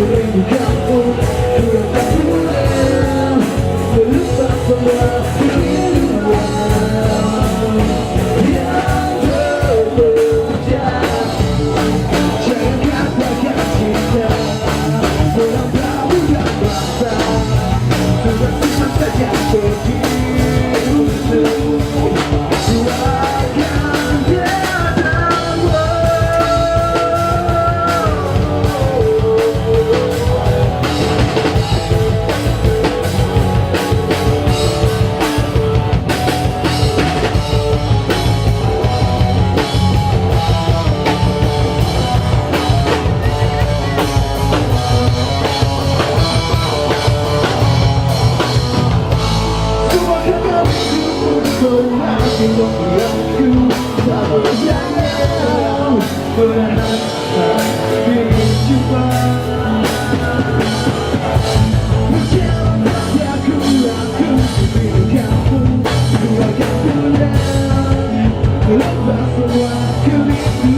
merindukanmu, ku datang pulang, melepas semua kerinduan yang terpecah. Jangan katakan cinta melampaui dan rasa, sudah simpan saja pergi untuk doakan tiadamu. Kau masih membiarku tak berdaya, menahan ingin jumpa. Berjalan pasti aku merindukanmu, ku akan pulang, melepas semua kerinduan.